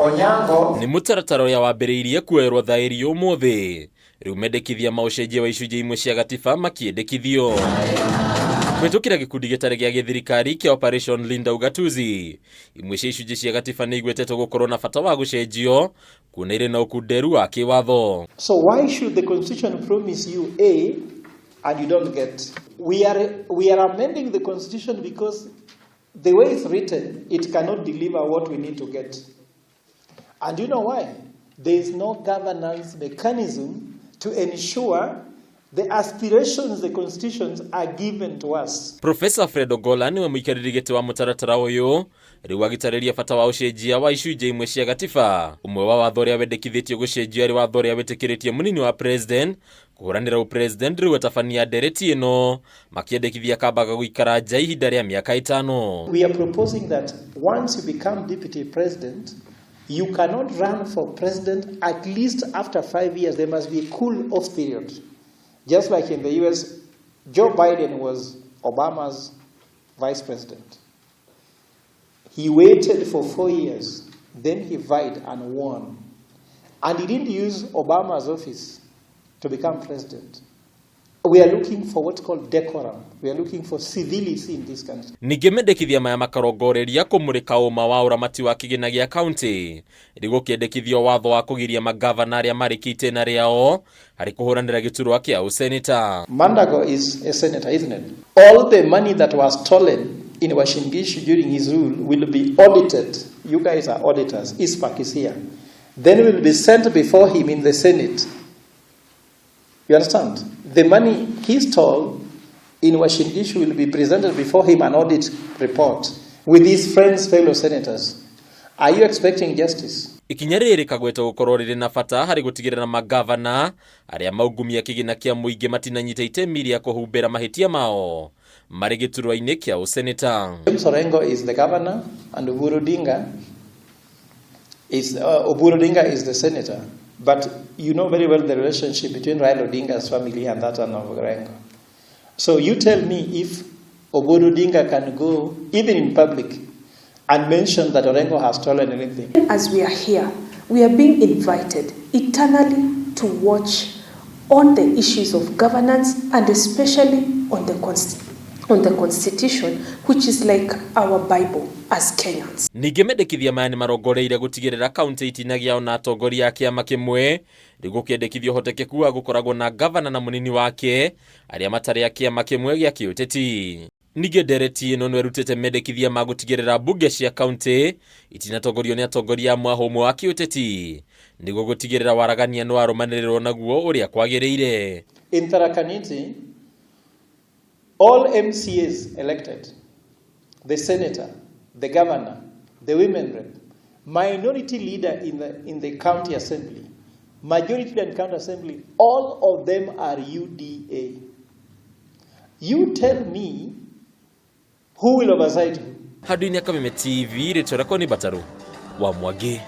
Onyango ni mutaratara uria wambiriirie kuerwo thairi umuthi riu mendekithia maucenjia wa icunji imwe cia gatiba makiendekithio kwitukira gikundi gitari gia githirikari kia Operation Linda Ugatuzi. Imwe cia icunji cia gatiba ni igwetetwo gukorwo na bata wa gucenjio kuna iri na ukunderu wa kiwatho. So why should the constitution promise you A and you don't get? We are amending the constitution because the way it's written, it cannot deliver what we need to get. And you know why? There is no governance mechanism to ensure the aspirations, the constitutions are given to us. Professor Fred Ogola niwe muikariri giti wa mutaratara uyu riu agitariria bata wa ucenjia wa icunji imwe cia gatiba. Umwe wa watho uria wendekithitio gucenjio ari watho uria witikiritio munini wa president kuhuranira president riu atabania ndereti ino makiendekithia kambaga guikara nja ihinda ria miaka 5. We are proposing that once you become deputy president, you cannot run for president at least after 5 years. There must be a cool off period. Just like in the US, Joe Biden was Obama's vice president. He waited for 4 years, then he vied and won. And he didn't use Obama's office to become president. We are looking for what's called decorum. We are looking for civility in this country. Ningi mendekithia maya makarongoreria kumurika uma wa uramati wa kigina gia county rigo kiendekithio watho wa kugiria magavana aria marikite na riao hari kuhuranira giturwa kia useneta. Mandago is a senator, isn't it? All the money that was stolen in Ucenjia during his rule will be audited. You guys are auditors. ISPAC is here. Then will be sent before him in the Senate. You understand? The money he stole in Ucenjia will be presented before him an audit report with his friends, fellow senators. Are you expecting justice? Ikinya riri kagweta gukorwo riri na bata hari gutigirira magavana aria maugumia kigina kia muingi matinanyita itemi ria kuhumbira mahitia mao mari giturwa-ini kia useneta. Orengo is the governor and Oburu Odinga is the senator. But you know very well the relationship between Raila Odinga's family and that of Orengo. So you tell me if Oburu Odinga can go, even in public, and mention that Orengo has stolen anything. As we are here, we are being invited eternally to watch on the issues of governance and especially on the constitution, which is like our Bible as Kenyans. Ningi mendekithia maya ni marongoreire gutigirira county itinagia ona atongoria ya kiama kimwe rigu kiendekithio hotekeku wa gukoragwo na governor na munini wake aria matari ya kiama kimwe gia kiuteti. Ningi ndereti ino nwerutete mendekithia magutigirira bunge cia county itinatongorio ni atongoria mwahomo wa kiuteti nigu gutigirira waragania no arumaniriro naguo uria kwagiriire. In Tarakaniti, all MCAs elected, the senator, the governor, the women rep, minority leader in the county assembly, majority leader in county assembly, all of them are UDA. You tell me who will oversight who? Hadu ni Kameme TV, retorako ni Bataru wa Mwage.